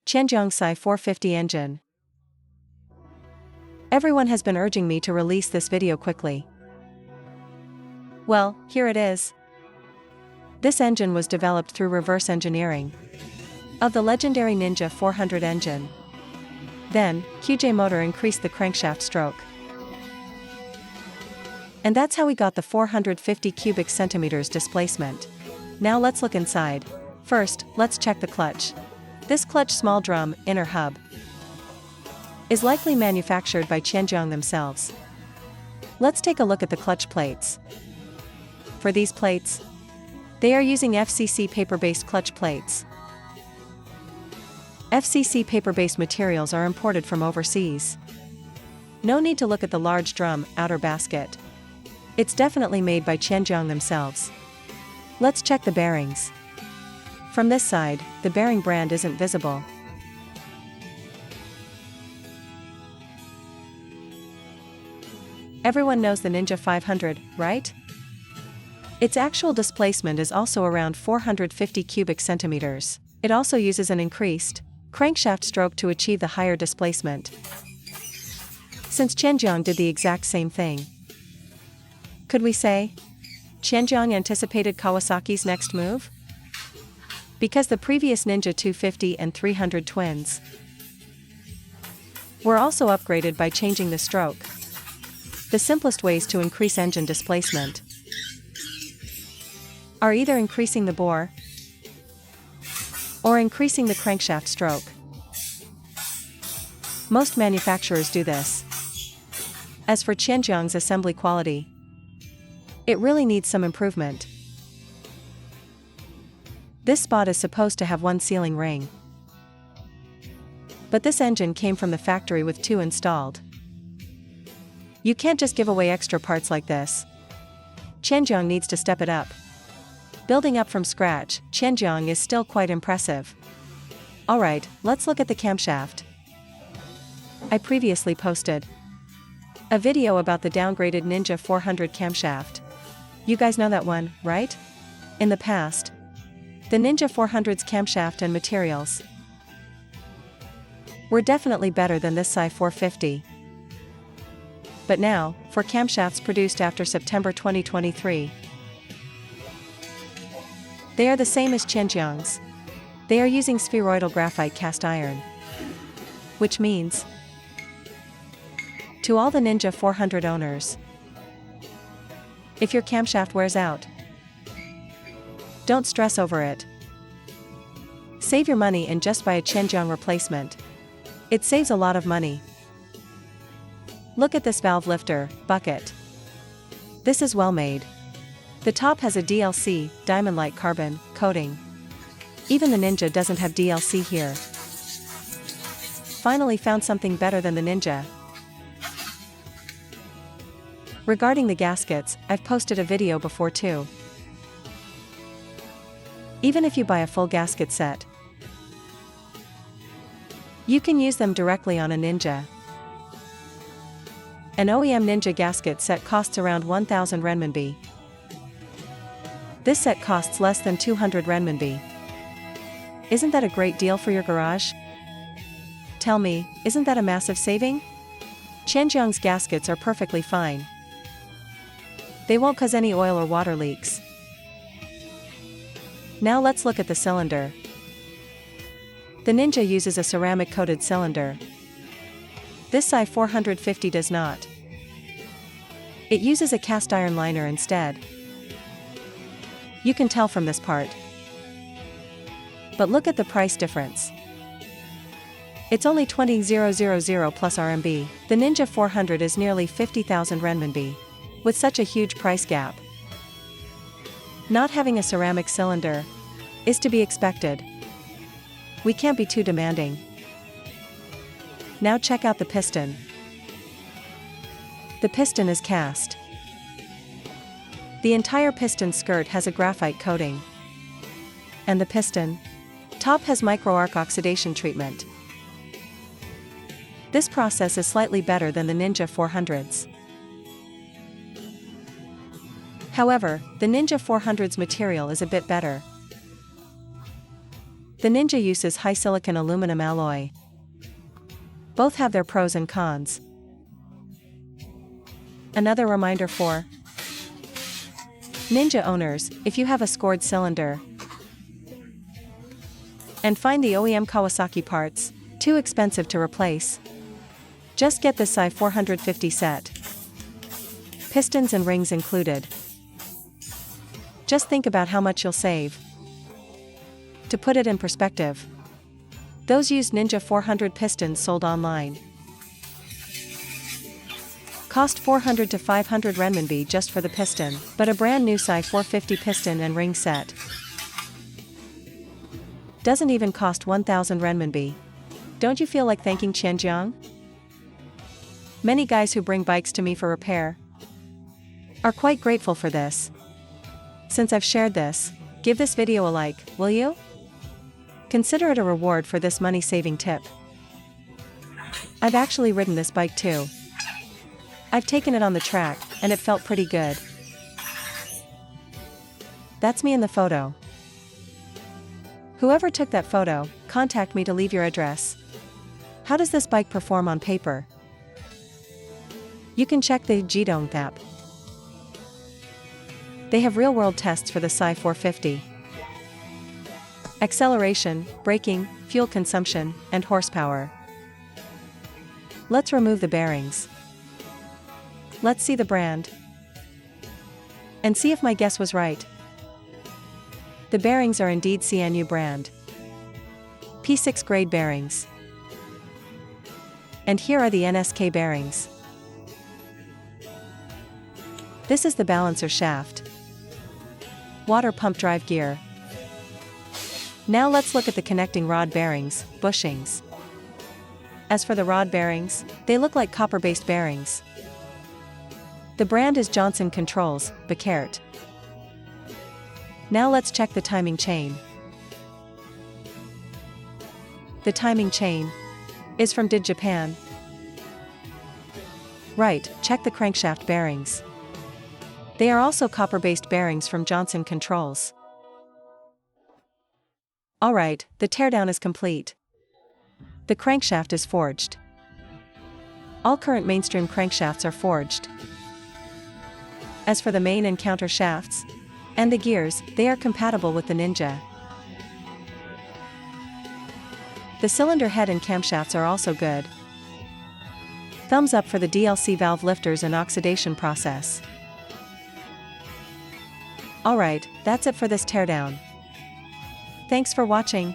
Qianjiang Sai 450 engine. Everyone has been urging me to release this video quickly. Well, here it is. This engine was developed through reverse engineering of the legendary Ninja 400 engine. Then, QJMotor increased the crankshaft stroke. And that's how we got the 450 cubic centimeters displacement. Now let's look inside. First, let's check the clutch. This clutch small drum, inner hub, is likely manufactured by Qianjiang themselves. Let's take a look at the clutch plates. For these plates, they are using FCC paper-based clutch plates. FCC paper-based materials are imported from overseas. No need to look at the large drum, outer basket. It's definitely made by Qianjiang themselves. Let's check the bearings. From this side, the bearing brand isn't visible. Everyone knows the Ninja 500, right? Its actual displacement is also around 450 cubic centimeters. It also uses an increased crankshaft stroke to achieve the higher displacement. Since Qianjiang did the exact same thing, could we say Qianjiang anticipated Kawasaki's next move? Because the previous Ninja 250 and 300 twins were also upgraded by changing the stroke. The simplest ways to increase engine displacement are either increasing the bore or increasing the crankshaft stroke. Most manufacturers do this. As for Qianjiang's assembly quality, it really needs some improvement. This spot is supposed to have one sealing ring, but this engine came from the factory with 2 installed. You can't just give away extra parts like this. Qianjiang needs to step it up. Building up from scratch, Qianjiang is still quite impressive. Alright, let's look at the camshaft. I previously posted a video about the downgraded Ninja 400 camshaft. You guys know that one, right? In the past, the Ninja 400's camshaft and materials were definitely better than this Sai 450. But now, for camshafts produced after September 2023, they are the same as Qianjiang's. They are using spheroidal graphite cast iron. Which means, to all the Ninja 400 owners, if your camshaft wears out, don't stress over it. Save your money and just buy a Qianjiang replacement. It saves a lot of money. Look at this valve lifter, bucket. This is well made. The top has a DLC, diamond-like carbon, coating. Even the Ninja doesn't have DLC here. Finally found something better than the Ninja. Regarding the gaskets, I've posted a video before too. Even if you buy a full gasket set, you can use them directly on a Ninja. An OEM Ninja gasket set costs around 1,000 renminbi. This set costs less than 200 renminbi. Isn't that a great deal for your garage? Tell me, isn't that a massive saving? Qianjiang's gaskets are perfectly fine. They won't cause any oil or water leaks. Now let's look at the cylinder. The Ninja uses a ceramic-coated cylinder. This Sai 450 does not. It uses a cast iron liner instead. You can tell from this part. But look at the price difference. It's only 20,000 plus RMB. The Ninja 400 is nearly 50,000 renminbi. With such a huge price gap, not having a ceramic cylinder is to be expected. We can't be too demanding. Now check out the piston. The piston is cast. The entire piston skirt has a graphite coating. And the piston top has micro-arc oxidation treatment. This process is slightly better than the Ninja 400's. However, the Ninja 400's material is a bit better. The Ninja uses high silicon aluminum alloy. Both have their pros and cons. Another reminder for Ninja owners, if you have a scored cylinder and find the OEM Kawasaki parts too expensive to replace, just get the Sai 450 set. Pistons and rings included. Just think about how much you'll save. To put it in perspective, those used Ninja 400 pistons sold online cost 400 to 500 renminbi just for the piston, but a brand new Sai 450 piston and ring set doesn't even cost 1000 renminbi. Don't you feel like thanking Qianjiang? Many guys who bring bikes to me for repair are quite grateful for this. Since I've shared this, give this video a like, will you? Consider it a reward for this money-saving tip. I've actually ridden this bike too. I've taken it on the track, and it felt pretty good. That's me in the photo. Whoever took that photo, contact me to leave your address. How does this bike perform on paper? You can check the Teardown app. They have real-world tests for the Sai 450. Acceleration, braking, fuel consumption, and horsepower. Let's remove the bearings. Let's see the brand. And see if my guess was right. The bearings are indeed CNU brand. P6 grade bearings. And here are the NSK bearings. This is the balancer shaft. Water pump drive gear. Now let's look at the connecting rod bearings, bushings. As for the rod bearings, they look like copper-based bearings. The brand is Johnson Controls, Gasket. Now let's check the timing chain. The timing chain is from Did Japan. Right, check the crankshaft bearings. They are also copper-based bearings from Johnson Controls. Alright, the teardown is complete. The crankshaft is forged. All current mainstream crankshafts are forged. As for the main and counter shafts, and the gears, they are compatible with the Ninja. The cylinder head and camshafts are also good. Thumbs up for the DLC valve lifters and oxidation process. Alright, that's it for this teardown. Thanks for watching.